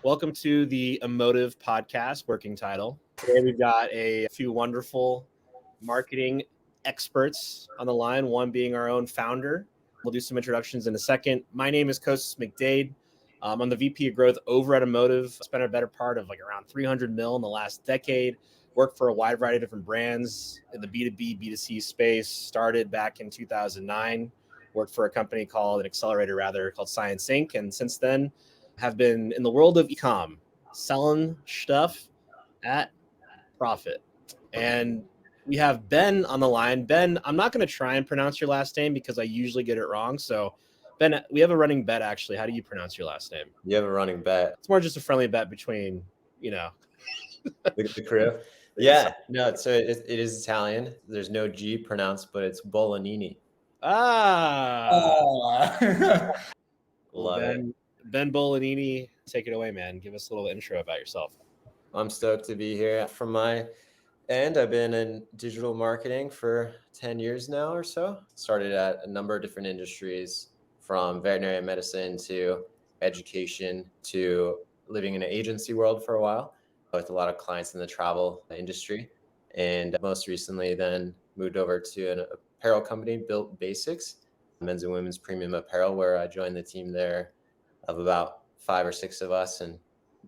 Welcome to the Emotive Podcast, working title. Today we've got a few wonderful marketing experts on the line, one being our own founder. We'll do some introductions in a second. My name is Kostas McDade. I'm the VP of Growth over at Emotive. Spent a better part of around 300 mil in the last decade. Worked for a wide variety of different brands in the B2B, B2C space. Started back in 2009. Worked for a company called, an accelerator rather, called Science Inc. And since then, have been in the world of e-com, selling stuff at profit. And we have Ben on the line. Ben, I'm not going to try and pronounce your last name because I usually get it wrong. So, Ben, we have a running bet, actually. How do you pronounce your last name? You have a running bet. It's more just a friendly bet between, the crew. Yeah, no, so it is Italian. There's no G pronounced, but it's Bolognini. Love it. Ben Bolognini, take it away, man. Give us a little intro about yourself. I'm stoked to be here. From my end, I've been in digital marketing for 10 years now or so. Started at a number of different industries, from veterinary medicine to education to living in an agency world for a while with a lot of clients in the travel industry. And most recently then moved over to an apparel company, Built Basics, men's and women's premium apparel, where I joined the team there of about 5 or 6 of us and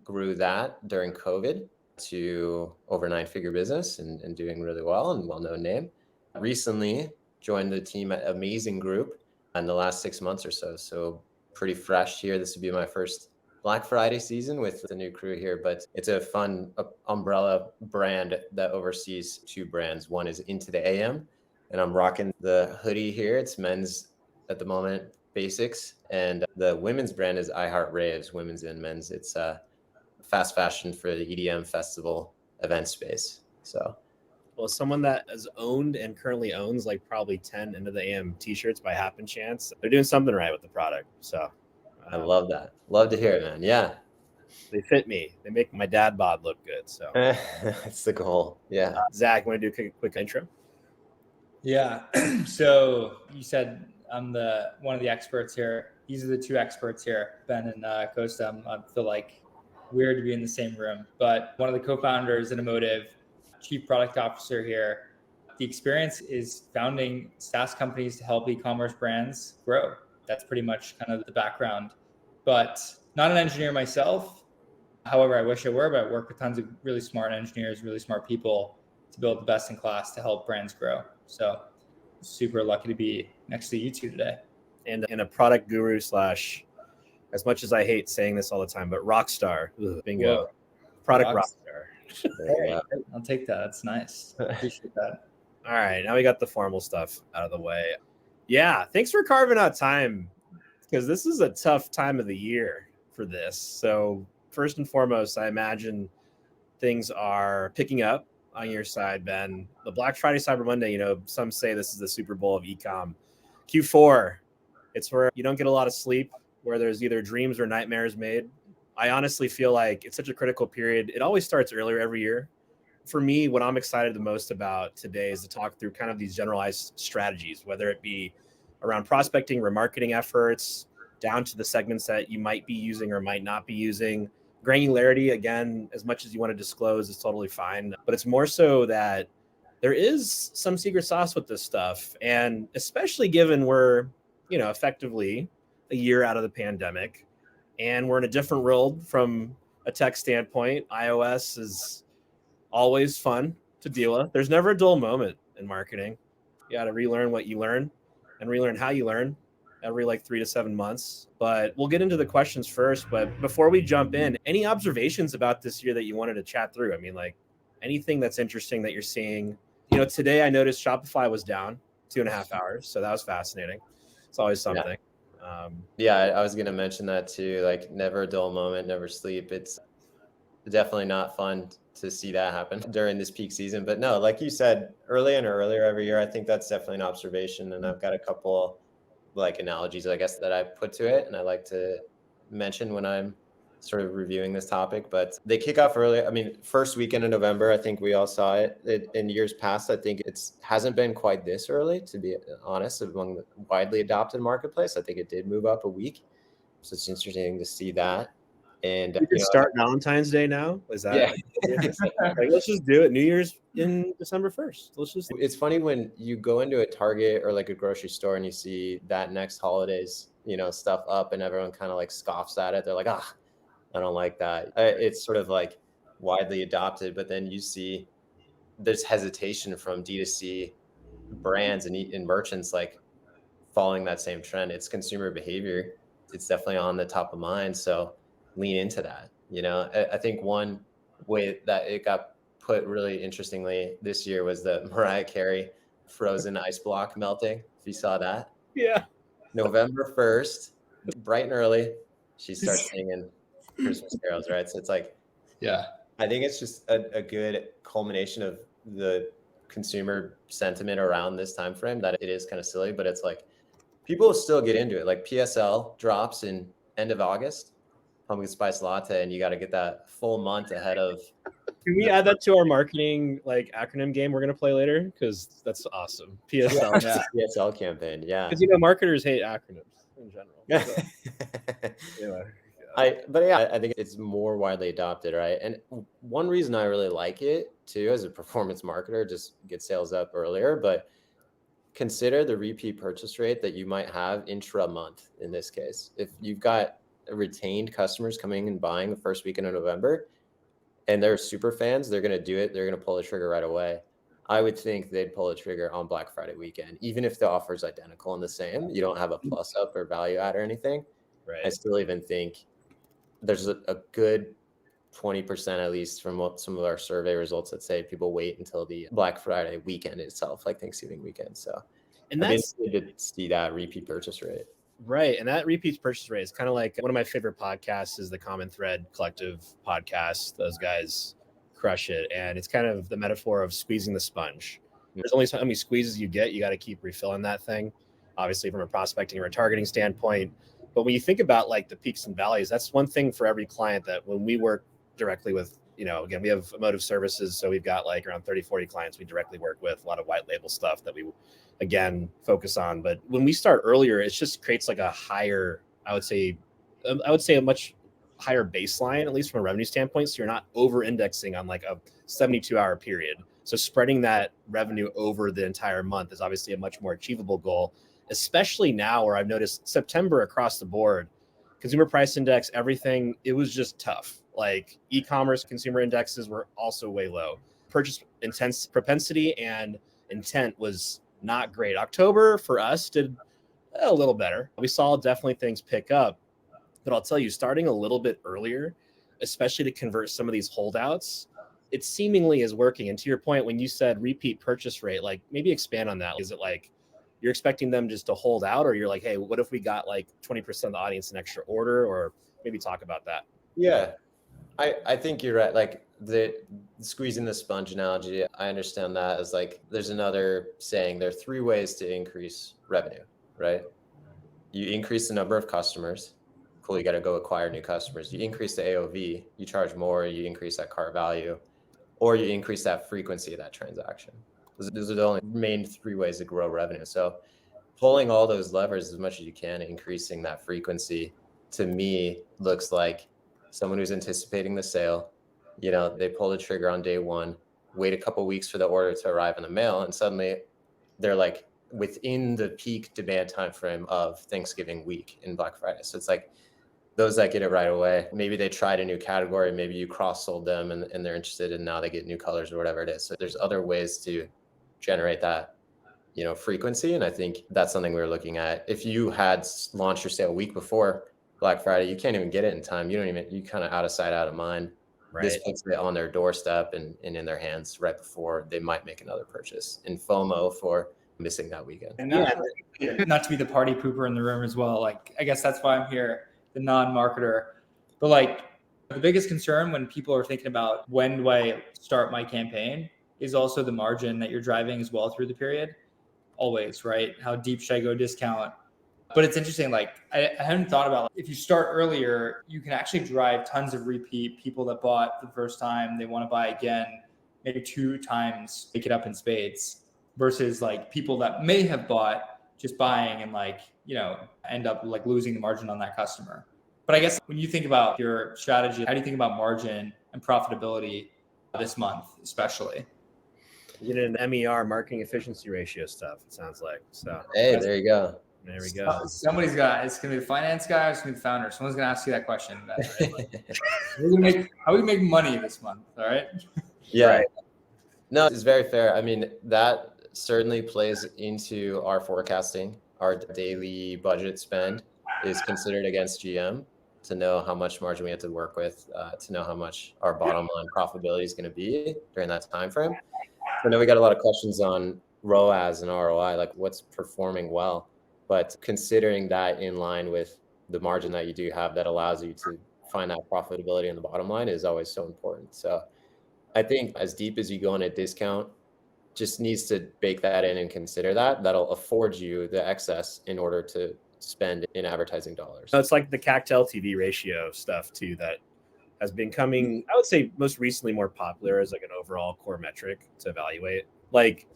grew that during COVID to over 9-figure business and doing really well and well-known name. Recently joined the team at EmazingGroup in the last 6 months or so. So pretty fresh here. This would be my first Black Friday season with the new crew here, but it's a fun umbrella brand that oversees 2 brands. One is Into the AM, and I'm rocking the hoodie here. It's men's at the moment, Basics, and the women's brand is I Heart Raves, women's and men's. It's fast fashion for the EDM festival event space. So, well, someone that has owned and currently owns probably 10 Into the AM t-shirts by happen chance, they're doing something right with the product. So I love that. Love to hear it, man. Yeah. They fit me. They make my dad bod look good. So that's the goal. Yeah. Zach, want to do a quick intro? Yeah. So you said I'm one of the experts here. These are the 2 experts here, Ben and Kostas. I feel like weird to be in the same room, but one of the co-founders at Emotive, chief product officer here. The experience is founding SaaS companies to help e-commerce brands grow. That's pretty much kind of the background, but not an engineer myself. However, I wish I were, but I work with tons of really smart engineers, really smart people to build the best in class to help brands grow. So super lucky to be next to you 2 today. And a product guru / as much as I hate saying this all the time, but rock star. Bingo. Whoa. Product rock star. Hey, I'll take that. That's nice. I appreciate that. All right. Now we got the formal stuff out of the way. Yeah. Thanks for carving out time, because this is a tough time of the year for this. So first and foremost, I imagine things are picking up on your side, Ben. The Black Friday, Cyber Monday, some say this is the Super Bowl of e-com. Q4, it's where you don't get a lot of sleep, where there's either dreams or nightmares made. I honestly feel like it's such a critical period. It always starts earlier every year. For me, what I'm excited the most about today is to talk through kind of these generalized strategies, whether it be around prospecting, remarketing efforts, down to the segments that you might be using or might not be using. Granularity, again, as much as you want to disclose is totally fine, but it's more so that there is some secret sauce with this stuff. And especially given we're, effectively a year out of the pandemic and we're in a different world from a tech standpoint. iOS is always fun to deal with. There's never a dull moment in marketing. You got to relearn what you learn and relearn how you learn every 3 to 7 months. But we'll get into the questions first. But before we jump in, any observations about this year that you wanted to chat through? I mean, anything that's interesting that you're seeing? Today I noticed Shopify was down 2.5 hours. So that was fascinating. It's always something. Yeah. I was going to mention that too. Never a dull moment, never sleep. It's definitely not fun to see that happen during this peak season. But no, like you said, earlier every year, I think that's definitely an observation. And I've got a couple analogies, I guess, that I put to it and I like to mention when I'm sort of reviewing this topic. But they kick off early. I mean, first weekend of November, I think we all saw it. In years past, I think hasn't been quite this early, to be honest, among the widely adopted marketplace. I think it did move up a week. So it's interesting to see that. And We could start Valentine's Day now. Is that yeah. like, let's just do it. New Year's in December 1st. Let's just. It's funny when you go into a Target or like a grocery store and you see that next holidays, stuff up, and everyone kind of like scoffs at it. They're like, I don't like that. It's sort of like widely adopted, but then you see there's hesitation from D2C brands and merchants like following that same trend. It's consumer behavior. It's definitely on the top of mind. So lean into that. I think one way that it got put really interestingly this year was the Mariah Carey frozen ice block melting. If you saw that. Yeah. November 1st, bright and early, she starts singing Christmas carols, right? So it's like, yeah, I think it's just a good culmination of the consumer sentiment around this time frame that it is kind of silly, but it's like people still get into it. Like PSL drops in end of August, pumpkin spice latte, and you got to get that full month ahead of. Can we add that to our marketing like acronym game we're gonna play later? Because that's awesome. PSL. Yeah. PSL campaign, yeah. Because marketers hate acronyms in general. So, anyway. I think it's more widely adopted, right? And one reason I really like it too, as a performance marketer, just get sales up earlier, but consider the repeat purchase rate that you might have intra-month in this case. If you've got retained customers coming and buying the first weekend of November and they're super fans, they're going to do it. They're going to pull the trigger right away. I would think they'd pull the trigger on Black Friday weekend, even if the offer is identical and the same. You don't have a plus up or value add or anything. Right. I still even think there's a good 20% at least from what some of our survey results that say people wait until the Black Friday weekend itself, like Thanksgiving weekend. So, and that's good to see that repeat purchase rate. Right. And that repeat purchase rate is kind of like one of my favorite podcasts is the Common Thread Collective podcast. Those guys crush it. And it's kind of the metaphor of squeezing the sponge. There's only so many squeezes you get. You got to keep refilling that thing, obviously from a prospecting or retargeting standpoint. But when you think about like the peaks and valleys, that's one thing for every client that when we work directly with, again, we have Emotive services. So we've got like around 30, 40 clients we directly work with, a lot of white label stuff that we, again, focus on. But when we start earlier, it just creates like a higher, I would say a much higher baseline, at least from a revenue standpoint. So you're not over indexing on like a 72-hour period. So spreading that revenue over the entire month is obviously a much more achievable goal, especially now where I've noticed September across the board, consumer price index, everything, it was just tough. Like e-commerce consumer indexes were also way low. Purchase intense propensity and intent was not great. October for us did a little better. We saw definitely things pick up, but I'll tell you, starting a little bit earlier, especially to convert some of these holdouts, it seemingly is working. And to your point, when you said repeat purchase rate, like maybe expand on that. Is it like you're expecting them just to hold out, or you're like, hey, what if we got like 20% of the audience an extra order, or maybe talk about that? Yeah, I think you're right. Like the squeezing the sponge analogy, I understand that as like, there's another saying, there are 3 ways to increase revenue, right? You increase the number of customers. Cool, you got to go acquire new customers. You increase the AOV, you charge more, you increase that cart value, or you increase that frequency of that transaction. Those are the only main 3 ways to grow revenue. So pulling all those levers as much as you can, increasing that frequency, to me looks like someone who's anticipating the sale, they pull the trigger on day 1, wait a couple of weeks for the order to arrive in the mail, and suddenly they're like within the peak demand time frame of Thanksgiving week in Black Friday. So it's like those that get it right away, maybe they tried a new category, maybe you cross-sold them and they're interested, and now they get new colors or whatever it is. So there's other ways to generate that, frequency. And I think that's something we were looking at. If you had launched your sale a week before Black Friday, you can't even get it in time. You kind of out of sight, out of mind. Right. This puts it on their doorstep and in their hands right before they might make another purchase, in FOMO for missing that weekend. And not to be the party pooper in the room as well. Like, I guess that's why I'm here, the non-marketer. But like the biggest concern when people are thinking about when do I start my campaign is also the margin that you're driving as well through the period. Always, right? How deep should I go discount? But it's interesting, like I hadn't thought about, if you start earlier, you can actually drive tons of repeat people that bought for the first time. They want to buy again, maybe 2 times, make it up in spades, versus like people that may have bought just buying and like, end up like losing the margin on that customer. But I guess when you think about your strategy, how do you think about margin and profitability this month, especially? You get an MER, marketing efficiency ratio stuff, it sounds like. So Hey, there you go. there we go. Somebody's got, it's going to be the finance guy, or it's going to be the founder. Someone's going to ask you that question. Right? How do we make money this month? All right. Yeah. Right. No, it's very fair. I mean, that certainly plays into our forecasting. Our daily budget spend is considered against GM to know how much margin we have to work with, to know how much our bottom line profitability is going to be during that time frame. I know we got a lot of questions on ROAS and ROI, like what's performing well, but considering that in line with the margin that you do have that allows you to find that profitability in the bottom line is always so important. So I think as deep as you go on a discount, just needs to bake that in and consider that. That'll afford you the excess in order to spend in advertising dollars. So it's like the CAC to LTV ratio stuff too that has been coming, I would say most recently more popular as like an overall core metric to evaluate. Like,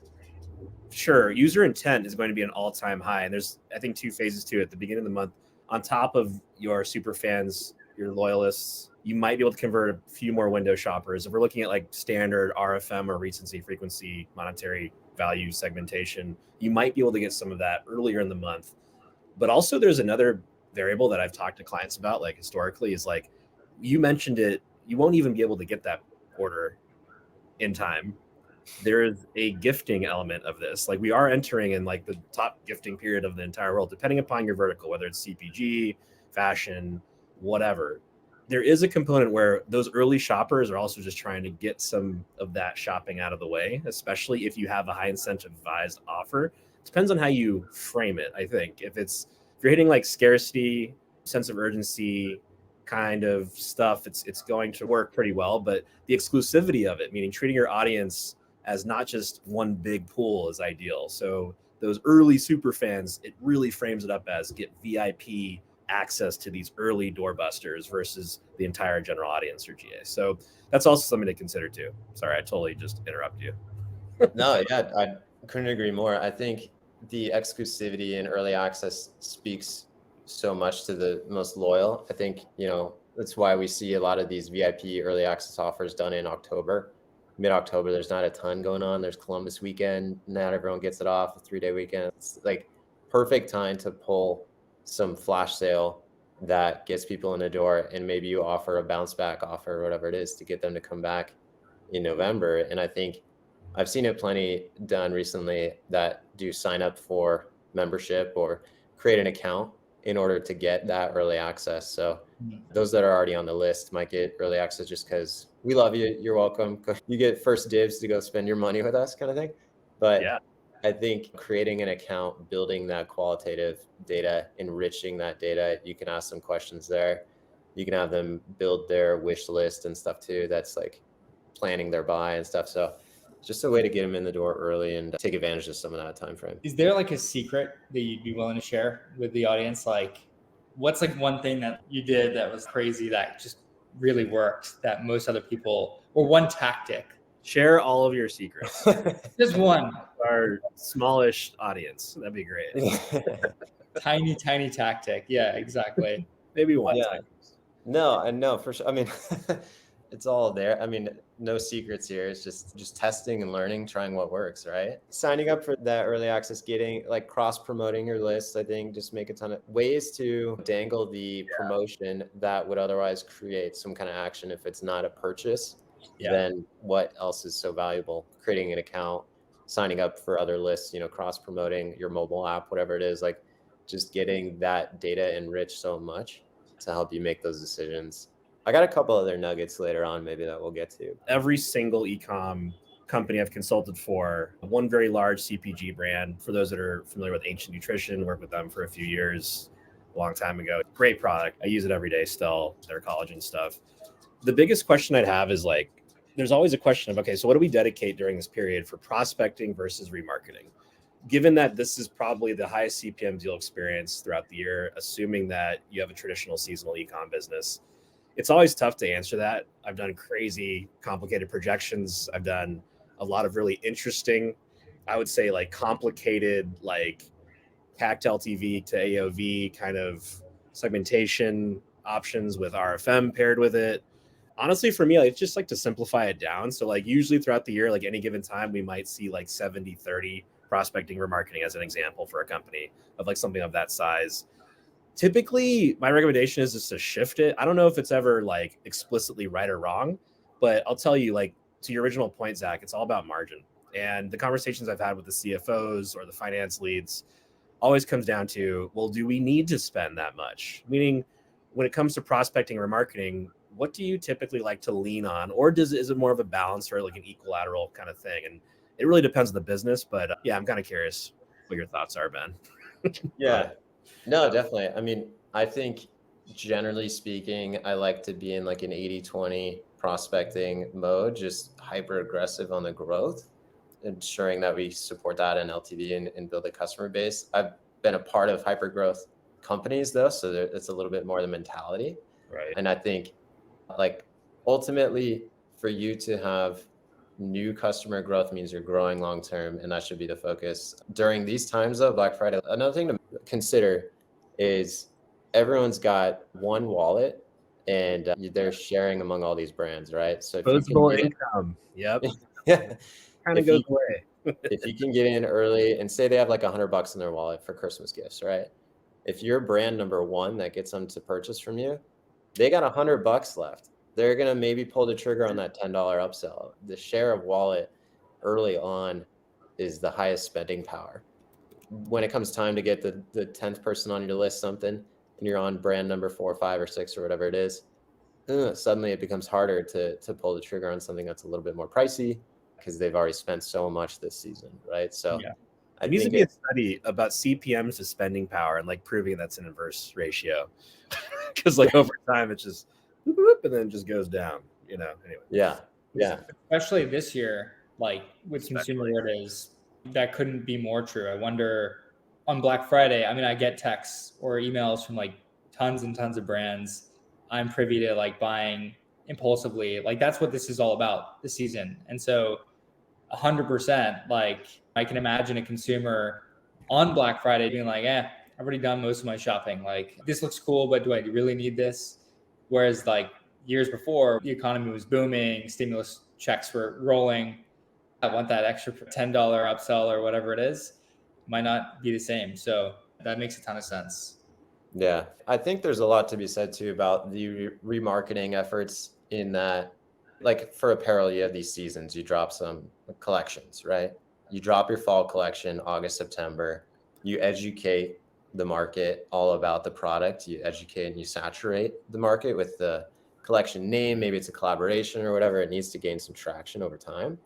sure, user intent is going to be an all-time high. And there's, I think, 2 phases to it. At the beginning of the month, on top of your super fans, your loyalists, you might be able to convert a few more window shoppers. If we're looking at like standard RFM or recency, frequency, monetary value segmentation, you might be able to get some of that earlier in the month. But also there's another variable that I've talked to clients about, like historically, is like, you mentioned it, you won't even be able to get that order in time. There is a gifting element of this. Like, we are entering in like the top gifting period of the entire world, depending upon your vertical, whether it's CPG, fashion, whatever. There is a component where those early shoppers are also just trying to get some of that shopping out of the way, especially if you have a high incentivized offer. Depends on how you frame it, I think. If you're hitting like scarcity, sense of urgency kind of stuff, it's going to work pretty well. But the exclusivity of it, meaning treating your audience as not just one big pool, is ideal. So those early super fans, it really frames it up as get VIP access to these early doorbusters versus the entire general audience or GA. So that's also something to consider too. Sorry, I totally just interrupted you. No, yeah, I couldn't agree more. I think the exclusivity and early access speaks so much to the most loyal. I think, that's why we see a lot of these VIP early access offers done in October. Mid-October, there's not a ton going on. There's Columbus weekend. Not everyone gets it off, a 3-day weekend. It's like perfect time to pull some flash sale that gets people in the door, and maybe you offer a bounce back offer or whatever it is to get them to come back in November. And I think I've seen it plenty done recently that do sign up for membership or create an account in order to get that early access. So those that are already on the list might get early access just because we love you. You're welcome. You get first dibs to go spend your money with us, kind of thing. But yeah, I think creating an account, building that qualitative data, enriching that data, you can ask some questions there. You can have them build their wish list and stuff too. That's like planning their buy and stuff. So just a way to get them in the door early and take advantage of some of that time frame. Is there like a secret that you'd be willing to share with the audience? Like, what's like one thing that you did that was crazy that just really worked that most other people, or one tactic? Share all of your secrets. Just one. Our smallish audience. That'd be great. Tiny tactic. Yeah, exactly. Maybe one time. No, I know for sure. I mean, it's all there. I mean, no secrets here. It's just testing and learning, trying what works, right? Signing up for that early access, getting like cross promoting your list, I think just make a ton of ways to dangle the promotion that would otherwise create some kind of action. If it's not a purchase, then what else is so valuable? Creating an account, signing up for other lists, cross promoting your mobile app, whatever it is, like just getting that data enriched so much to help you make those decisions. I got a couple other nuggets later on, maybe that we'll get to. Every single e-com company I've consulted for, one very large CPG brand, for those that are familiar with Ancient Nutrition, worked with them for a few years, a long time ago. Great product. I use it every day still, their collagen stuff. The biggest question I'd have is like, there's always a question of, okay, so what do we dedicate during this period for prospecting versus remarketing? Given that this is probably the highest CPM deal experience throughout the year, assuming that you have a traditional seasonal e-com business, it's always tough to answer that. I've done crazy, complicated projections. I've done a lot of really interesting, I would say like complicated, like CAC to LTV to AOV kind of segmentation options with RFM paired with it. Honestly, for me, I just like to simplify it down. So like usually throughout the year, like any given time, we might see like 70-30 prospecting remarketing as an example for a company of like something of that size. Typically, my recommendation is just to shift it. I don't know if it's ever like explicitly right or wrong, but I'll tell you, like to your original point, Zach, it's all about margin. And the conversations I've had with the CFOs or the finance leads always comes down to, well, do we need to spend that much? Meaning, when it comes to prospecting or remarketing, what do you typically like to lean on, or is it more of a balance or like an equilateral kind of thing? And it really depends on the business, but yeah, I'm kind of curious what your thoughts are, Ben. Yeah, no, definitely. I mean, I think generally speaking, I like to be in like an 80-20 prospecting mode, just hyper aggressive on the growth, ensuring that we support that in LTV and build a customer base. I've been a part of hyper growth companies though, so it's a little bit more the mentality. Right. And I think like ultimately for you to have new customer growth means you're growing long term, and that should be the focus during these times of Black Friday. Another thing to consider is everyone's got one wallet and they're sharing among all these brands, right? So if you can Disposable get income. Yep. in, Kind of if goes you away. if you can get in early and say they have like $100 in their wallet for Christmas gifts, right? If you're brand number one that gets them to purchase from you, they got $100 left. They're gonna maybe pull the trigger on that $10 upsell. The share of wallet early on is the highest spending power. When it comes time to get the 10th person on your list something, and you're on brand number 4, 5, or 6, or whatever it is, suddenly it becomes harder to pull the trigger on something that's a little bit more pricey because they've already spent so much this season, right? So Yeah. I It needs to think be a study about CPMs to spending power and like proving that's an inverse ratio. Because like over time, it's just whoop, whoop, and then it just goes down, anyway. yeah. Especially this year, like with consumer orders, that couldn't be more true. I wonder on Black Friday, I mean, I get texts or emails from like tons and tons of brands. I'm privy to like buying impulsively. Like that's what this is all about this season. And so 100%, like I can imagine a consumer on Black Friday being like, I've already done most of my shopping. Like this looks cool, but do I really need this? Whereas like years before, the economy was booming, stimulus checks were rolling. I want that extra $10 upsell or whatever it is. Might not be the same. So that makes a ton of sense. Yeah. I think there's a lot to be said too about the remarketing efforts in that, like for apparel, you have these seasons, you drop some collections, right? You drop your fall collection, August, September, you educate the market all about the product, you educate and you saturate the market with the collection name. Maybe it's a collaboration or whatever. It needs to gain some traction over time.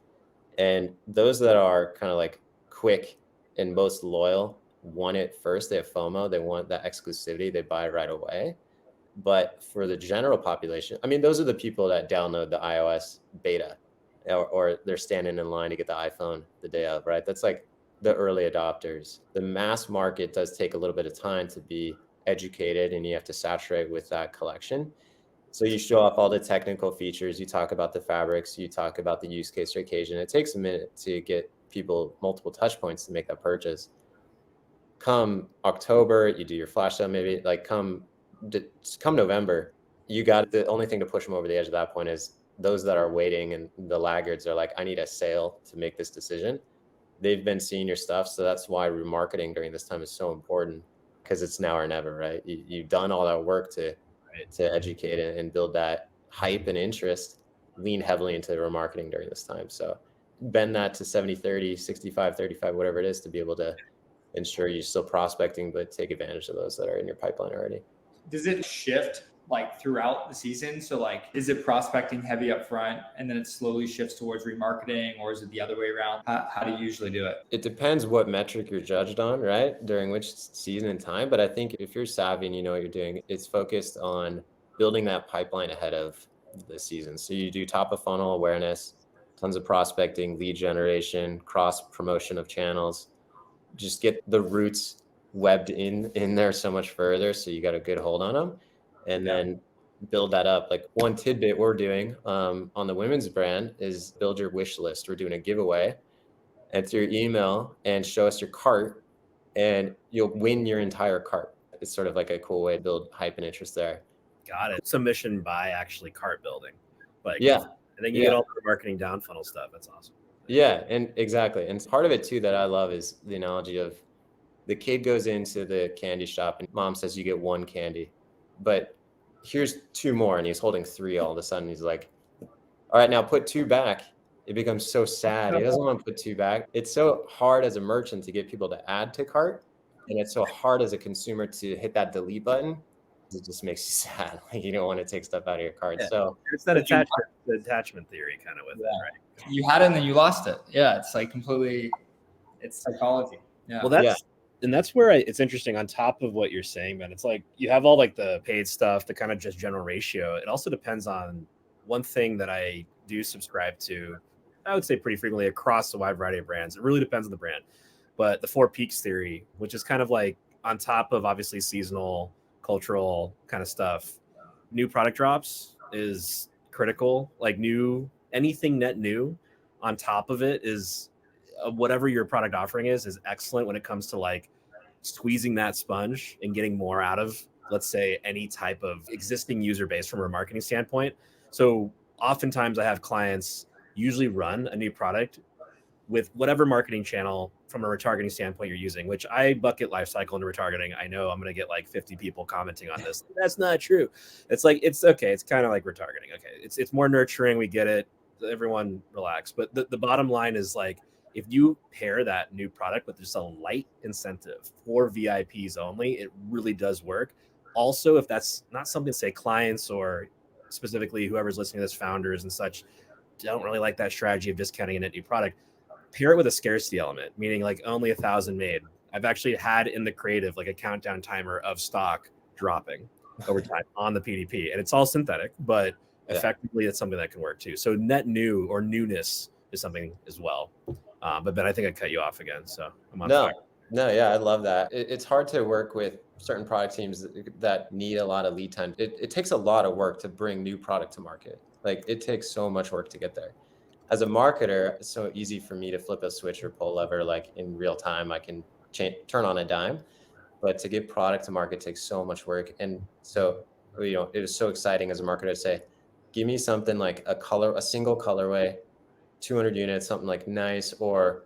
And those that are kind of like quick and most loyal want it first. They have FOMO. They want that exclusivity. They buy right away. But for the general population, I mean, those are the people that download the iOS beta or they're standing in line to get the iPhone the day of, right? That's like the early adopters. The mass market does take a little bit of time to be educated, and you have to saturate with that collection. So you show off all the technical features, you talk about the fabrics, you talk about the use case or occasion. It takes a minute to get people multiple touch points to make that purchase. Come October, you do your flash sale, maybe like come November, you got the only thing to push them over the edge at that point is those that are waiting and the laggards are like, I need a sale to make this decision. They've been seeing your stuff. So that's why remarketing during this time is so important, because it's now or never, right? You've done all that work to educate and build that hype and interest, lean heavily into remarketing during this time. So bend that to 70-30, 65-35, whatever it is, to be able to ensure you're still prospecting, but take advantage of those that are in your pipeline already. Does it shift like throughout the season? So like, is it prospecting heavy up front and then it slowly shifts towards remarketing, or is it the other way around? How do you usually do it? It depends what metric you're judged on, right? During which season and time. But I think if you're savvy and you know what you're doing, it's focused on building that pipeline ahead of the season. So you do top of funnel awareness, tons of prospecting, lead generation, cross promotion of channels, just get the roots webbed in there so much further. So you got a good hold on them, and then build that up. Like one tidbit we're doing on the women's brand is build your wish list. We're doing a giveaway, enter your email and show us your cart, and you'll win your entire cart. It's sort of like a cool way to build hype and interest there. Got it. Submission by actually cart building. Like, Yeah. and then you get all the marketing down funnel stuff. That's awesome. Yeah, and exactly. And part of it too that I love is the analogy of the kid goes into the candy shop and mom says you get one candy, but here's two more, and he's holding three all of a sudden. He's like, all right, now put two back. It becomes so sad. He doesn't want to put two back. It's so hard as a merchant to get people to add to cart. And it's so hard as a consumer to hit that delete button. It just makes you sad. Like you don't want to take stuff out of your cart. Yeah. So it's that attachment theory kind of with it, right? You had it and then you lost it. Yeah, it's like completely, it's psychology. Yeah. Well, that's where it's interesting on top of what you're saying, man. It's like you have all like the paid stuff, the kind of just general ratio. It also depends on one thing that I do subscribe to, I would say pretty frequently across a wide variety of brands. It really depends on the brand. But the 4 peaks theory, which is kind of like on top of obviously seasonal, cultural kind of stuff, new product drops is critical. Like anything net new on top of it is whatever your product offering is excellent when it comes to like squeezing that sponge and getting more out of, let's say, any type of existing user base from a marketing standpoint. So oftentimes I have clients usually run a new product with whatever marketing channel from a retargeting standpoint you're using, which I bucket lifecycle into retargeting. I know I'm going to get like 50 people commenting on this. That's not true. It's like, it's okay. It's kind of like retargeting. Okay. It's more nurturing. We get it. Everyone relax. But the bottom line is like, if you pair that new product with just a light incentive for VIPs only, it really does work. Also, if that's not something, say clients or specifically whoever's listening to this, founders and such, don't really like that strategy of discounting a net new product, pair it with a scarcity element, meaning like only 1,000 made. I've actually had in the creative like a countdown timer of stock dropping over time on the PDP, and it's all synthetic, but effectively it's something that can work too. So net new or newness is something as well. But Ben, I think I cut you off again, so I'm on fire. No, yeah, I love that. It's hard to work with certain product teams that need a lot of lead time. It takes a lot of work to bring new product to market. Like it takes so much work to get there. As a marketer, it's so easy for me to flip a switch or pull a lever, like in real time, I can turn on a dime. But to get product to market takes so much work. And so, it was so exciting as a marketer to say, give me something like a single colorway, 200 units, something like nice, or,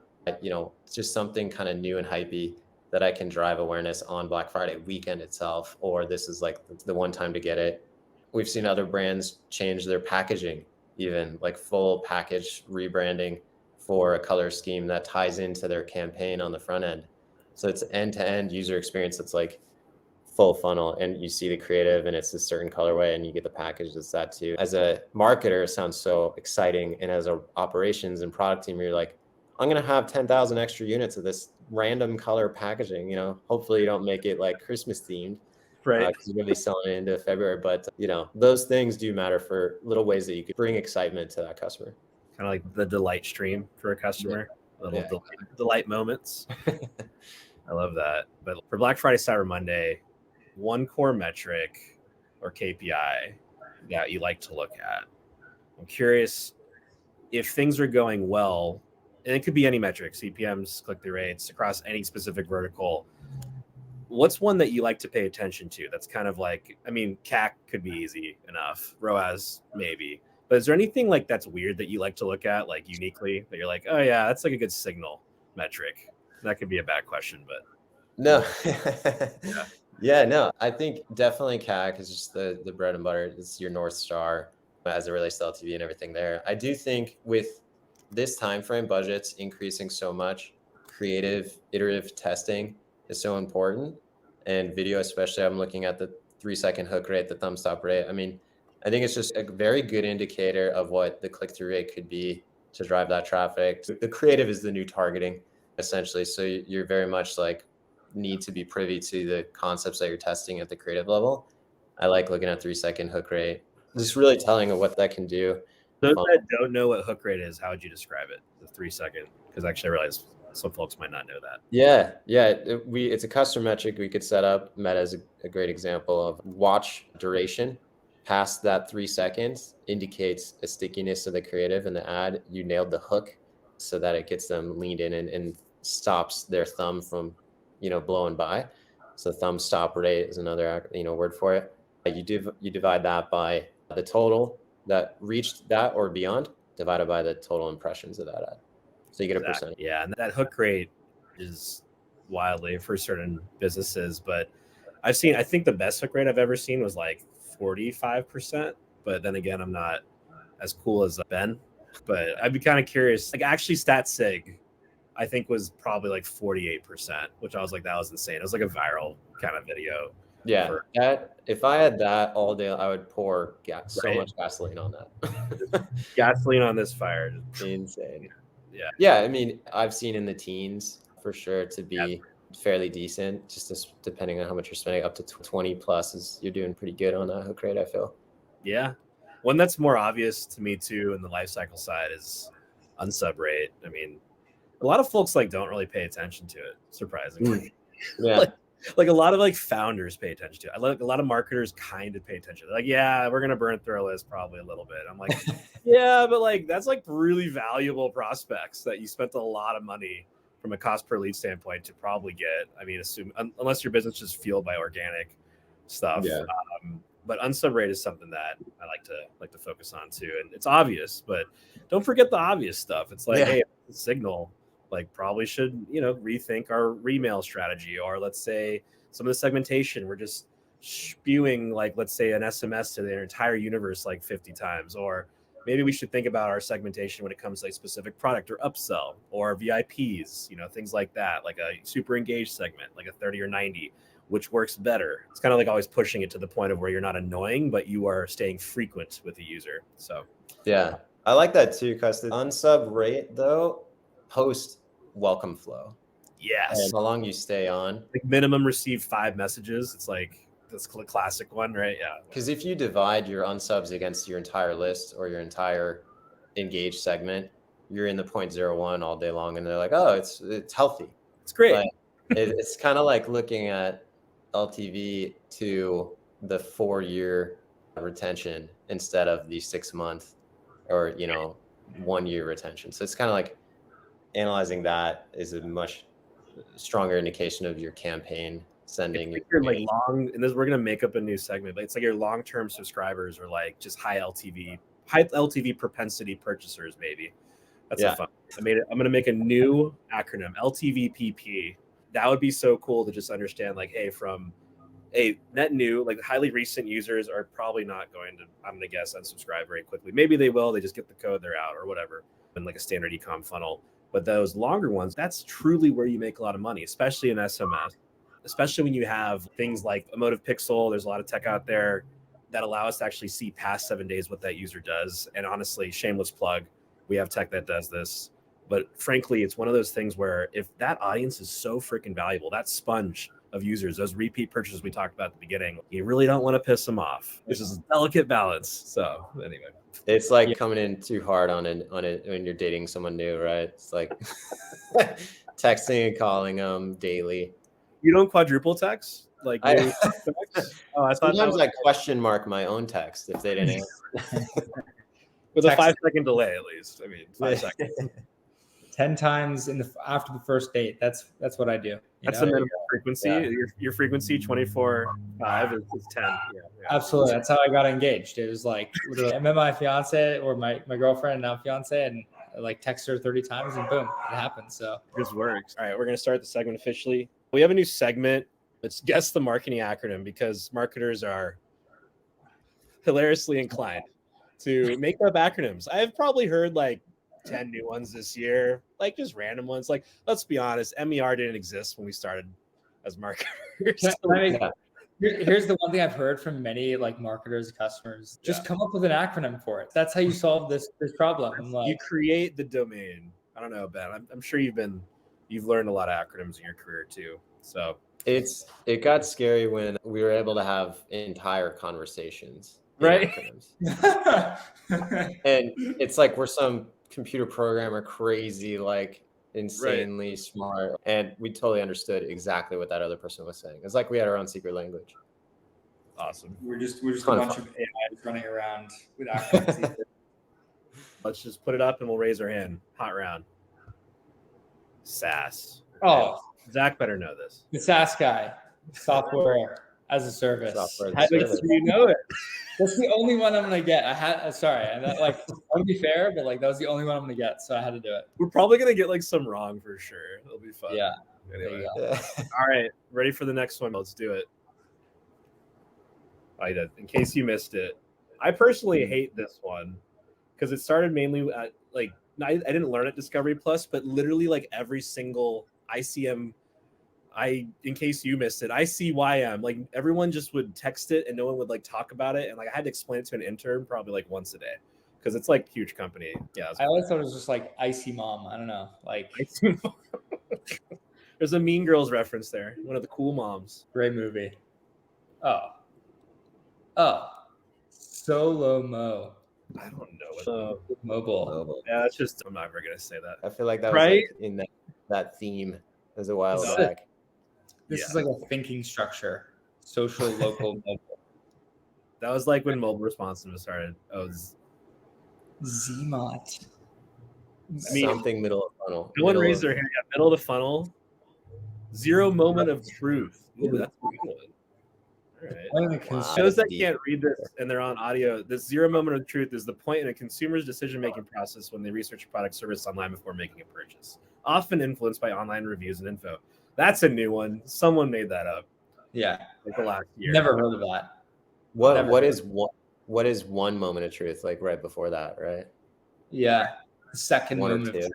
just something kind of new and hypey that I can drive awareness on Black Friday weekend itself, or this is like the one time to get it. We've seen other brands change their packaging, even like full package rebranding for a color scheme that ties into their campaign on the front end. So it's end-to-end user experience that's like full funnel, and you see the creative and it's a certain colorway and you get the package that's that too. As a marketer, it sounds so exciting. And as a operations and product team, you're like, I'm going to have 10,000 extra units of this random color packaging, hopefully you don't make it like Christmas themed. Right. Because you're going to be selling it into February. But, those things do matter for little ways that you could bring excitement to that customer. Kind of like the delight stream for a customer, delight moments. I love that. But for Black Friday, Cyber Monday, one core metric or KPI that you like to look at. I'm curious if things are going well, and it could be any metric, CPMs, click-through rates, across any specific vertical. What's one that you like to pay attention to? That's kind of like, CAC could be easy enough. ROAS, maybe. But is there anything like that's weird that you like to look at, like uniquely, that you're like, oh yeah, that's like a good signal metric? That could be a bad question, but. No. No. I think definitely CAC is just the bread and butter. It's your North Star as it relates to LTV and everything there. I do think with this time frame, budgets increasing so much, creative, iterative testing is so important. And video, especially, I'm looking at the 3-second hook rate, the thumb stop rate. I think it's just a very good indicator of what the click-through rate could be to drive that traffic. The creative is the new targeting, essentially. So you're very much like need to be privy to the concepts that you're testing at the creative level. I like looking at 3-second hook rate. Just really telling of what that can do. Those that don't know what hook rate is, how would you describe it? The 3-second, because actually I realize some folks might not know that. Yeah. It's a custom metric we could set up. Meta is a great example of watch duration. Past that 3 seconds indicates a stickiness of the creative and the ad. You nailed the hook so that it gets them leaned in and stops their thumb from, blowing by. So thumb stop rate is another, word for it. you divide that by the total that reached that or beyond, divided by the total impressions of that ad. So you get a percentage. Yeah, and that hook rate is wildly for certain businesses, but I think the best hook rate I've ever seen was like 45%. But then again, I'm not as cool as Ben. But I'd be kind of curious. Like actually StatSig, I think was probably like 48%, which I was like, that was insane. It was like a viral kind of video. Yeah, if I had that all day, I would pour so much gasoline on that. Gasoline on this fire. Insane. Yeah. Yeah, I mean, I've seen in the teens for sure to be fairly decent, just depending on how much you're spending. Up to 20 plus you're doing pretty good on that hook rate, I feel. Yeah. One that's more obvious to me too in the life cycle side is unsub rate. I mean, a lot of folks like don't really pay attention to it, surprisingly. Yeah. like a lot of like founders pay attention to it. I like a lot of marketers kind of pay attention. They're like, yeah, we're gonna burn through our list probably a little bit. I'm like, yeah, but like that's like really valuable prospects that you spent a lot of money from a cost per lead standpoint to probably get. I mean, unless your business is fueled by organic stuff. Yeah. But unsub rate is something that I like to focus on too. And it's obvious, but don't forget the obvious stuff. It's like, hey, Signal like probably should, rethink our remail strategy, or let's say some of the segmentation. We're just spewing like, let's say an SMS to their entire universe like 50 times, or maybe we should think about our segmentation when it comes to a specific product or upsell or VIPs, things like that, like a super engaged segment, like a 30 or 90, which works better. It's kind of like always pushing it to the point of where you're not annoying, but you are staying frequent with the user. So yeah, I like that too, because the unsub rate though, post welcome flow. Yes. And how long you stay on. Like minimum receive 5 messages. It's like this classic one, right? Yeah. Because if you divide your unsubs against your entire list or your entire engaged segment, you're in the 0.01 all day long, and they're like, oh, it's healthy. It's great. Like, it's kind of like looking at LTV to the 4-year retention instead of the 6-month or 1-year retention. So it's kind of like analyzing that is a much stronger indication of your campaign sending. You're like long, and we're gonna make up a new segment, but it's like your long-term subscribers are like just high LTV propensity purchasers. Maybe that's a fun. I'm gonna make a new acronym, LTVPP. That would be so cool to just understand, like, hey, from net new, like highly recent users are probably not going to, I'm going to guess, unsubscribe very quickly. Maybe they will, they just get the code, they're out or whatever, in like a standard e-com funnel. But those longer ones, that's truly where you make a lot of money, especially in SMS, especially when you have things like Emotive Pixel. There's a lot of tech out there that allow us to actually see past 7 days what that user does. And honestly, shameless plug, we have tech that does this. But frankly, it's one of those things where if that audience is so freaking valuable, that sponge of users, those repeat purchases we talked about at the beginning, you really don't want to piss them off. This is a delicate balance. So anyway, it's like coming in too hard on it when you're dating someone new, right? It's like texting and calling them daily. You don't quadruple text? Like I thought sometimes I question mark my own text if they didn't answer. With a 5-second delay, at least. I mean, 5 seconds. 10 times after the first date. That's what I do. That's the minimum frequency. Yeah. Your frequency 24/5 is 10. Yeah. Absolutely. That's how I got engaged. It was like literally, I met my fiance or my girlfriend, now fiance, and I like text her 30 times and boom, it happened. So this works. All right, we're gonna start the segment officially. We have a new segment. It's Guess the Marketing Acronym, because marketers are hilariously inclined to make up acronyms. I've probably heard like 10 new ones this year, like just random ones. Like, let's be honest, MER didn't exist when we started as marketers. Here's the one thing I've heard from many like marketers, customers: just come up with an acronym for it. That's how you solve this problem. I'm like, you create the domain. I don't know, Ben. I'm sure you've learned a lot of acronyms in your career too. So it got scary when we were able to have entire conversations, right? And it's like we're some computer programmer, crazy, like insanely smart, and we totally understood exactly what that other person was saying. It's like we had our own secret language. Awesome. We're just a bunch of AIs running around with acronyms. Let's just put it up and we'll raise our hand. Hot round. SaaS. Oh, Zach better know this. The SaaS guy, software as a service. Software as a How do service. you know it? That's the only one I'm gonna get. I had sorry, and that, like, I want to be fair, but like that was the only one I'm gonna get, so I had to do it. We're probably gonna get like some wrong for sure. It'll be fun. Yeah. Anyway. Yeah. All right, ready for the next one? Let's do it. I did. In case you missed it, I personally hate this one because it started mainly at like I didn't learn at Discovery Plus, but literally like every single ICM. In case you missed it, ICYM, like everyone just would text it and no one would like talk about it. And like I had to explain it to an intern probably like once a day because it's like huge company. Yeah. I always thought it was just like Icy Mom. I don't know. Like, there's a Mean Girls reference there. One of the cool moms. great movie. Oh. Solo Mo. I don't know. Mobile. Yeah, it's just, I'm never going to say that. I feel like that was Right? like in that theme as a while This is back. This is like a thinking structure. Social, local, mobile. That was like when mobile responsiveness started. Zmot. I mean, Something middle of funnel. no one Middle raised of- their hand. Yeah, middle of the funnel. Zero moment of truth. Ooh, that's a good one. All right. One of the Wow. cons- Shows that can't read this and they're on audio. This zero moment of truth is the point in a consumer's decision-making process when they research a product service online before making a purchase, often influenced by online reviews and info. That's a new one. Someone made that up Yeah. like the last year. Never heard of that. Never What heard. is one moment of truth like right before that, right? Yeah. The second One or moment. two.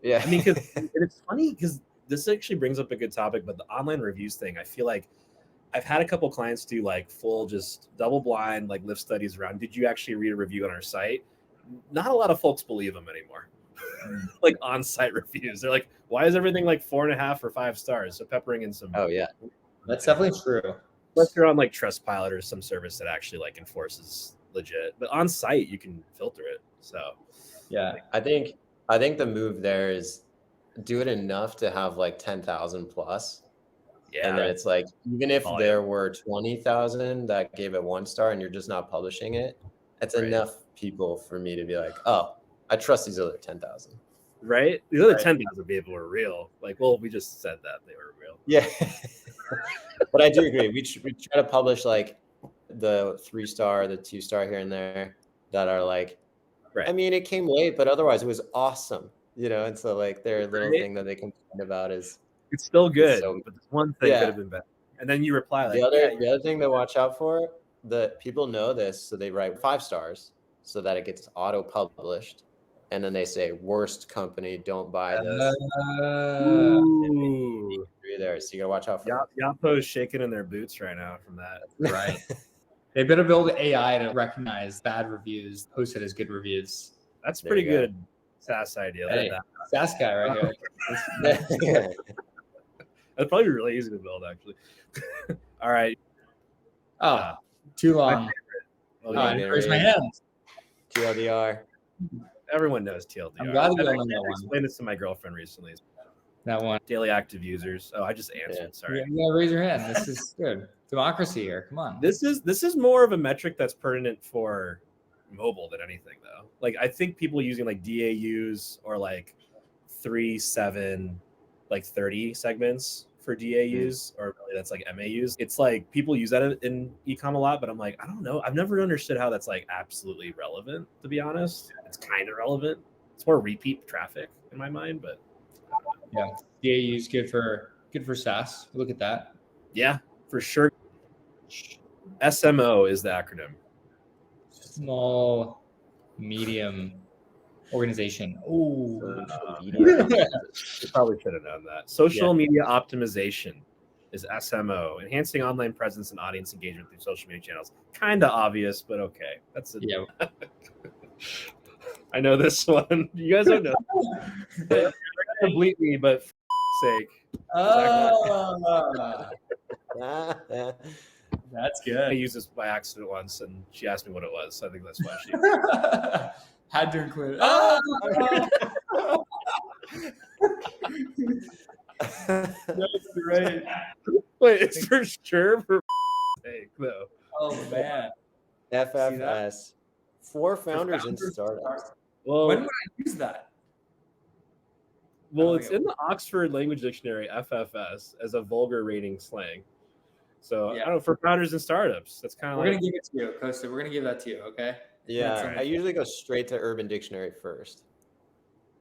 Yeah. I mean, because it's funny because this actually brings up a good topic, but the online reviews thing, I feel like I've had a couple clients do like full just double blind like lift studies around. Did you actually read a review on our site? Not a lot of folks believe them anymore. Like on-site reviews, they're like, why is everything like 4.5 or 5 stars? So peppering in some. Oh yeah. That's definitely true. Unless you're on like Trustpilot or some service that actually like enforces legit, but on site you can filter it. So Yeah. I think the move there is do it enough to have like 10,000 plus. yeah, And then it's like, even if Volume. there were 20,000 that gave it 1 star and you're just not publishing it, it's Right. enough people for me to be like, oh, I trust these other 10,000. right. The other Right. 10,000 people were real. Like, well, we just said that they were real. Yeah. But I do agree. We try to publish like the 3-star, the 2-star here and there that are like, Right. I mean, it came late, but otherwise it was awesome. And so like their little Right. thing that they complain about is It's still good, So- but this one thing Yeah. could have been better. And then you reply like, the other yeah, the other thing to watch out for, the people know this, so they write 5 stars so that it gets auto published, and then they say worst company, don't buy this. ooh. There, so you gotta watch out for Yapo's shaking in their boots right now from that. that. Right. They better build AI to recognize bad reviews, post it as good reviews. That's There pretty you go. good SaaS idea. Look at Hey, that. SaaS guy right here. That'd probably be really easy to build, actually. All right. Oh, too long. Well, Oh, I yeah, didn't raise my hand. TLDR. everyone knows TLDR. I'm glad we I all know that one. explained this to my girlfriend recently. That one. Daily active users. Oh, I just answered. Yeah. Sorry. You gotta raise your hand. This is good. Democracy here. Come on. This is more of a metric that's pertinent for mobile than anything, though. Like I think people using like DAUs or like 3, 7, like 30 segments for DAUs, or really that's like MAUs. It's like people use that in ecom a lot, but I'm like, I don't know. I've never understood how that's like absolutely relevant, to be honest. It's kind of relevant. It's more repeat traffic in my mind, but Yeah. DAU is good for SaaS. Look at that. yeah, for sure. SMO is the acronym. Small, medium organization. Oh, Media. You probably should have known that. Social media optimization is SMO, enhancing online presence and audience engagement through social media channels. Kind of obvious, but okay. That's it. yeah. I know this one. You guys don't know. They're not gonna bleep me, but for sake. Oh, that's I good. used this by accident once, and she asked me what it was. So I think that's why she. Had to include. Oh, that's great. Wait, it's for sure for sake, though. Oh man. FFS. 4 founders in startups. Well, When would I use that? Well, it's in the Oxford Language Dictionary, FFS, as a vulgar rating slang. So Yeah. I don't know, for founders and startups, that's kind of We're like, gonna give it to you, Costa. We're gonna give that to you, okay? Yeah, I usually go straight to Urban Dictionary first.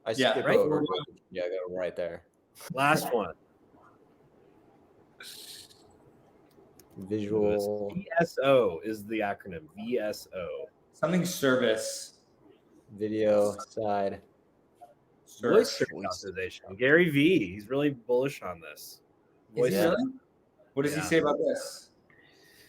I Yeah, skip right. over. Yeah, I go right there. last one. Visual VSO is the acronym. VSO. Something service. video side. Voice Search. search optimization. Gary V. He's really bullish on this. Is he Yeah. really? What does he Yeah. say about this?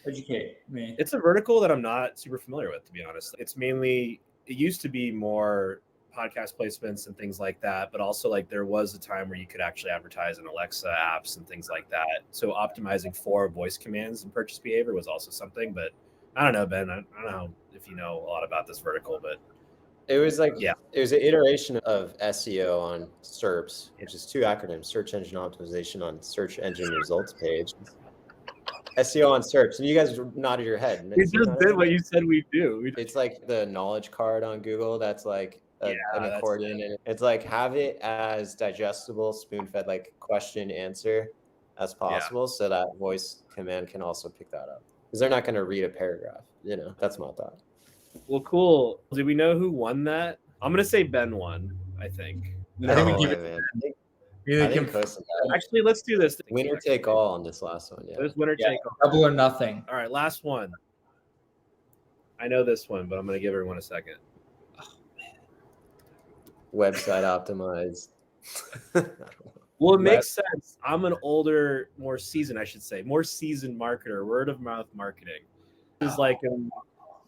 Educate me. It's a vertical that I'm not super familiar with, to be honest. It's mainly, it used to be more podcast placements and things like that, but also like there was a time where you could actually advertise in Alexa apps and things like that. So optimizing for voice commands and purchase behavior was also something, but I don't know, Ben. I don't know if you know a lot about this vertical, but It was like, yeah, it was an iteration of SEO on SERPs, which is two acronyms: search engine optimization on search engine results page. SEO on SERPs, and you guys nodded your head. we just did what you said we do. It's like the knowledge card on Google. That's like an that's- accordion, and it's like have it as digestible, spoon-fed, like question answer as possible, so that voice command can also pick that up. Because they're not going to read a paragraph. You know, that's my thought. Well, cool. Did we know who won that? I'm gonna say Ben won. I think. I think we give it. man. Really I think Costa- Actually, let's do this. winner take all on this last one. Yeah. There's winner Yeah. take all. Double or nothing. All right, last one. I know this one, but I'm gonna give everyone a second. Website optimized. Well, it makes sense. I'm an older, more seasoned marketer, word of mouth marketing. This is like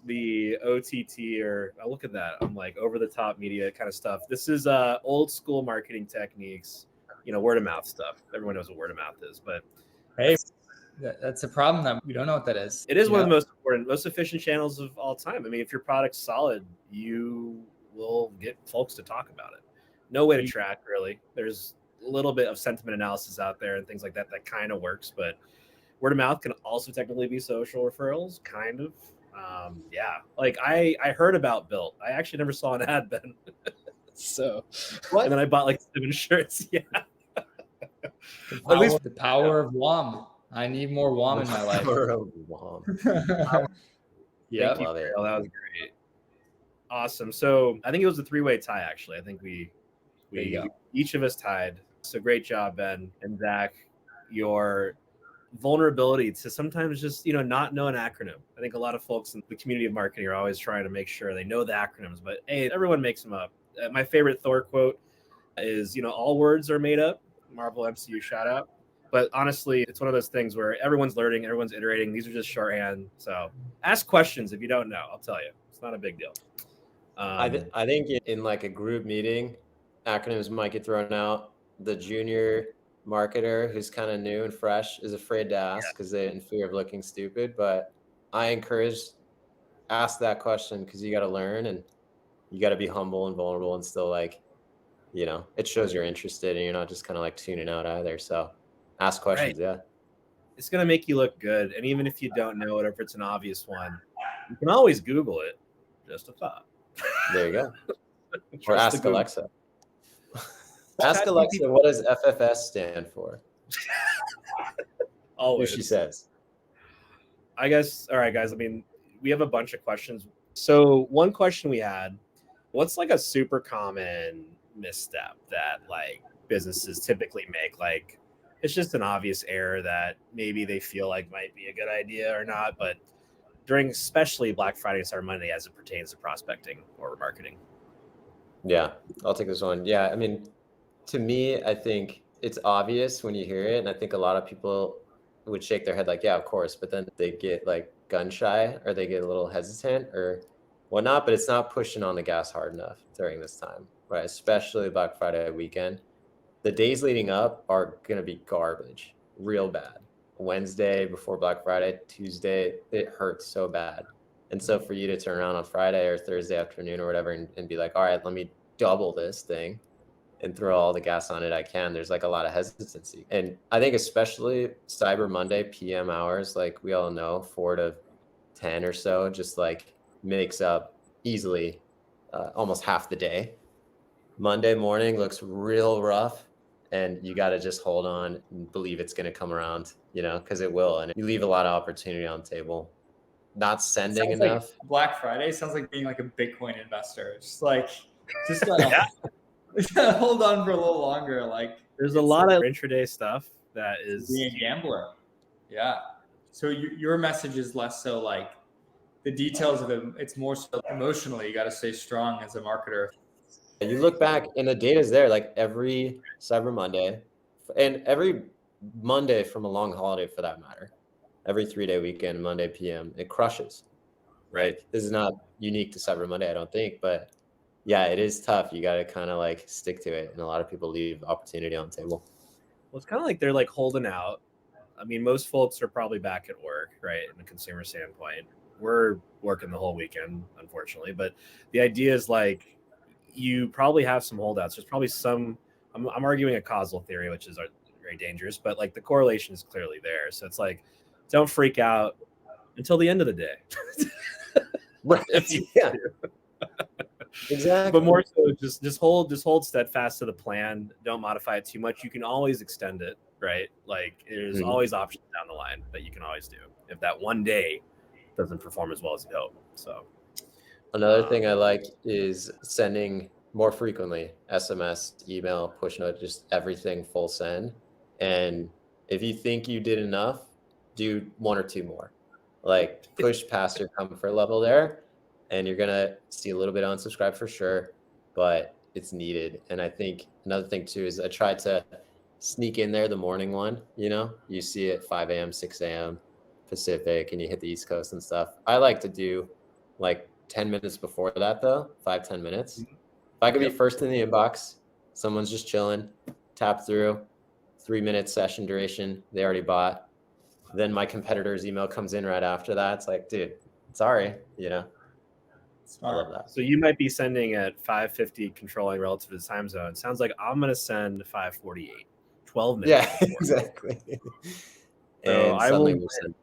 the OTT or oh, look at that. I'm like over the top media kind of stuff. This is old school marketing techniques, word of mouth stuff. Everyone knows what word of mouth is, but Hey, that's a problem that we don't know what that is. it is one of the most important, most efficient channels of all time. I mean, if your product's solid, you will get folks to talk about it. No way to track, really. There's a little bit of sentiment analysis out there and things like that kind of works, but word of mouth can also technically be social referrals, kind of. Yeah, like I heard about Built. I actually never saw an ad then. So, What? And then I bought like 7 shirts. Yeah. The power of WOM. I need more WOM in my life. Yeah. Thank you, Carol. That was great. Awesome. So I think it was a 3-way tie, actually. I think we each of us tied. So great job, Ben and Zach. Your vulnerability to sometimes just not know an acronym. I think a lot of folks in the community of marketing are always trying to make sure they know the acronyms, but hey, everyone makes them up. My favorite Thor quote is all words are made up. Marvel MCU shout out. But honestly, it's one of those things where everyone's learning, everyone's iterating. These are just shorthand. So ask questions if you don't know. I'll tell you, it's not a big deal. I think in like a group meeting, acronyms might get thrown out. The junior marketer who's kind of new and fresh is afraid to ask because they're in fear of looking stupid. But I encourage ask that question because you got to learn and you got to be humble and vulnerable and still it shows you're interested and you're not just kind of like tuning out either. So ask questions. Right. Yeah. It's going to make you look good. And even if you don't know it, or if it's an obvious one, you can always Google it. Just a thought. There you go. Or ask Alexa. Ask Alexa, what does FFS stand for? Always. She says. I guess. All right, guys. I mean, we have a bunch of questions. So one question we had, what's like a super common misstep that like businesses typically make? Like it's just an obvious error that maybe they feel like might be a good idea or not, but during especially Black Friday and Cyber Monday as it pertains to prospecting or remarketing. Yeah, I'll take this one. Yeah, I mean, to me, I think it's obvious when you hear it. And I think a lot of people would shake their head like, yeah, of course. But then they get like gun shy or they get a little hesitant or whatnot. But it's not pushing on the gas hard enough during this time, right? Especially Black Friday weekend. The days leading up are going to be garbage, real bad. Wednesday before Black Friday, Tuesday, it hurts so bad. And so for you to turn around on Friday or Thursday afternoon or whatever and be like, all right, let me double this thing and throw all the gas on it I can, there's like a lot of hesitancy. And I think especially Cyber Monday PM hours, like we all know, 4 to 10 or so, just like makes up easily almost half the day. Monday morning looks real rough. and you got to just hold on and believe it's going to come around, because it will. And you leave a lot of opportunity on the table. Not sending enough. Like Black Friday sounds like being like a Bitcoin investor. Just hold on for a little longer. Like there's a lot of intraday stuff that is being a gambler. Yeah. So your message is less so like the details of it. It's more so emotionally. You got to stay strong as a marketer. You look back and the data's there, like every Cyber Monday and every Monday from a long holiday for that matter, every 3-day weekend, Monday PM, it crushes, right? This is not unique to Cyber Monday, I don't think, but yeah, it is tough. You got to kind of like stick to it. And a lot of people leave opportunity on the table. Well, it's kind of like they're like holding out. I mean, most folks are probably back at work, right? In a consumer standpoint, we're working the whole weekend, unfortunately, but the idea is like, you probably have some holdouts. There's probably some, I'm arguing a causal theory, which is very dangerous, but like the correlation is clearly there. So it's like, don't freak out until the end of the day. Right. Yeah. Exactly. But more so just hold steadfast to the plan. Don't modify it too much. You can always extend it, right? Like there's always options down the line that you can always do if that one day doesn't perform as well as you hope. So another thing I like is sending more frequently, SMS, email, push note, just everything full send. And if you think you did enough, do 1 or 2 more. Like push past your comfort level there, and you're going to see a little bit of unsubscribe for sure, but it's needed. And I think another thing too is I try to sneak in there the morning one, you see it 5 a.m., 6 a.m. Pacific, and you hit the East Coast and stuff. I like to do like 10 minutes before that though, 5-10 minutes. If I could be first in the inbox, someone's just chilling, tap through, 3-minute session duration, they already bought. Then my competitor's email comes in right after that. It's like, dude, sorry, I love that. So you might be sending at 5:50 controlling relative to the time zone. Sounds like I'm going to send 5:48, 12 minutes. Yeah, exactly. So and I suddenly will we're sending.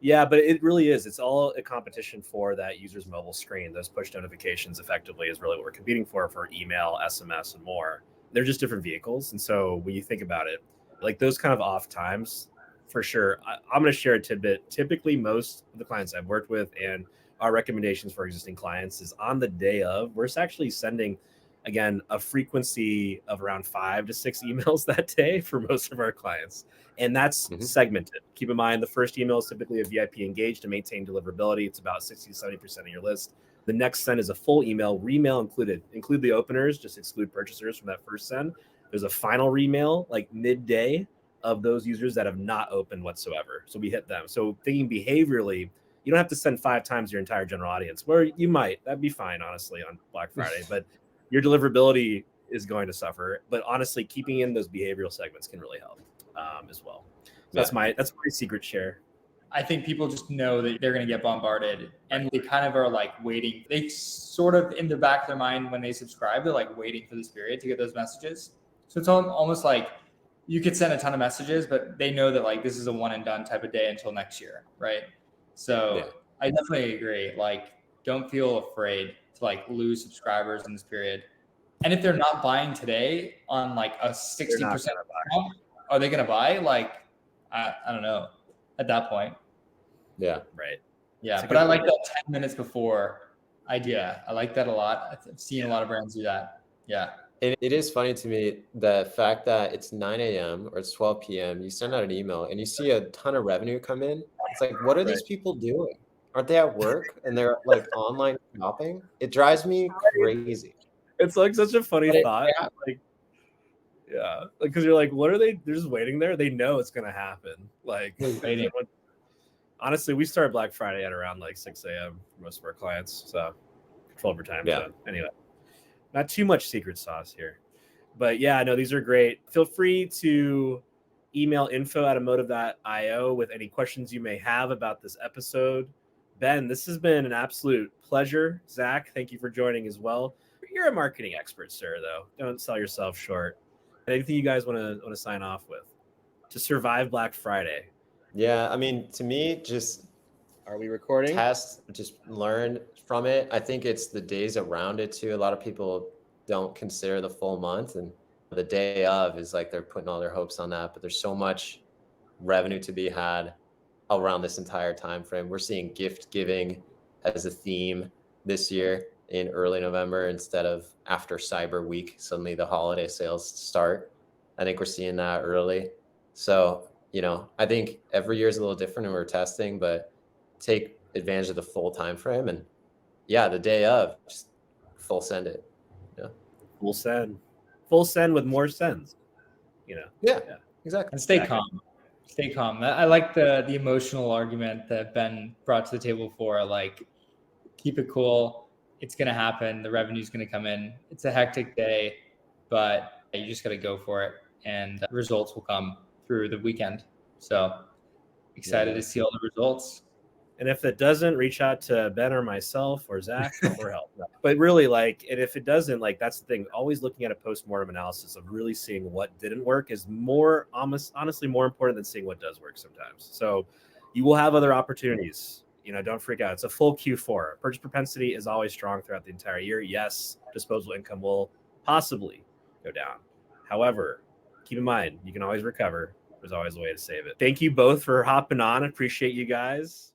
Yeah, but it really is. It's all a competition for that user's mobile screen. Those push notifications effectively is really what we're competing for email, SMS, and more. They're just different vehicles. And so when you think about it, like those kind of off times, for sure, I'm going to share a tidbit. Typically, most of the clients I've worked with and our recommendations for existing clients is on the day of, we're actually sending, again, a frequency of around 5 to 6 emails that day for most of our clients. And that's segmented. Keep in mind, the first email is typically a VIP engage to maintain deliverability. It's about 60 to 70% of your list. The next send is a full email, remail included. Include the openers, just exclude purchasers from that first send. There's a final remail, like midday, of those users that have not opened whatsoever. So we hit them. So thinking behaviorally, you don't have to send 5 times your entire general audience, where you might. That'd be fine, honestly, on Black Friday. But your deliverability is going to suffer. But honestly, keeping in those behavioral segments can really help as well. So that's my secret share. I think people just know that they're going to get bombarded, and they kind of are like waiting. They sort of in the back of their mind when they subscribe, they're like waiting for this period to get those messages. So it's almost like you could send a ton of messages, but they know that like this is a one and done type of day until next year, right? So I definitely agree. Like, don't feel afraid to like lose subscribers in this period. And if they're not buying today on like a 60%, are they going to buy? Like, I don't know at that point. Yeah. Right. Yeah. But I like that 10 minutes before idea. I like that a lot. I've seen a lot of brands do that. Yeah. It is funny to me, the fact that it's 9 a.m. or it's 12 p.m. You send out an email and you see a ton of revenue come in. It's like, what are these people doing? Aren't they at work and they're like online shopping? It drives me crazy. It's like such a funny thought. Because you're like, what are they? They're just waiting there. They know it's going to happen. Like, honestly, we start Black Friday at around like 6 a.m. for most of our clients. So control over time. So anyway, not too much secret sauce here. But yeah, no, these are great. Feel free to email info@emotive.io with any questions you may have about this episode. Ben, this has been an absolute pleasure. Zach, thank you for joining as well. You're a marketing expert, sir, though. Don't sell yourself short. Anything you guys want to sign off with to survive Black Friday? Yeah, I mean, to me, just are we recording? Test, just learn from it. I think it's the days around it too. A lot of people don't consider the full month, and the day of is like they're putting all their hopes on that, but there's so much revenue to be had around this entire time frame. We're seeing gift giving as a theme this year in early November instead of after Cyber Week. Suddenly the holiday sales start. I think we're seeing that early. So, I think every year is a little different and we're testing, but take advantage of the full time frame. And yeah, the day of, just full send it. Full send with more sends. Yeah, exactly. And stay calm. Stay calm. I like the emotional argument that Ben brought to the table for, like, keep it cool. It's going to happen. The revenue is going to come in. It's a hectic day, but you just got to go for it, and results will come through the weekend. So excited to see all the results. And if it doesn't, reach out to Ben or myself or Zach for help. But really, and if it doesn't, that's the thing. Always looking at a post-mortem analysis of really seeing what didn't work is honestly more important than seeing what does work sometimes. So you will have other opportunities. Don't freak out. It's a full Q4. Purchase propensity is always strong throughout the entire year. Yes, disposable income will possibly go down. However, keep in mind, you can always recover. There's always a way to save it. Thank you both for hopping on. Appreciate you guys.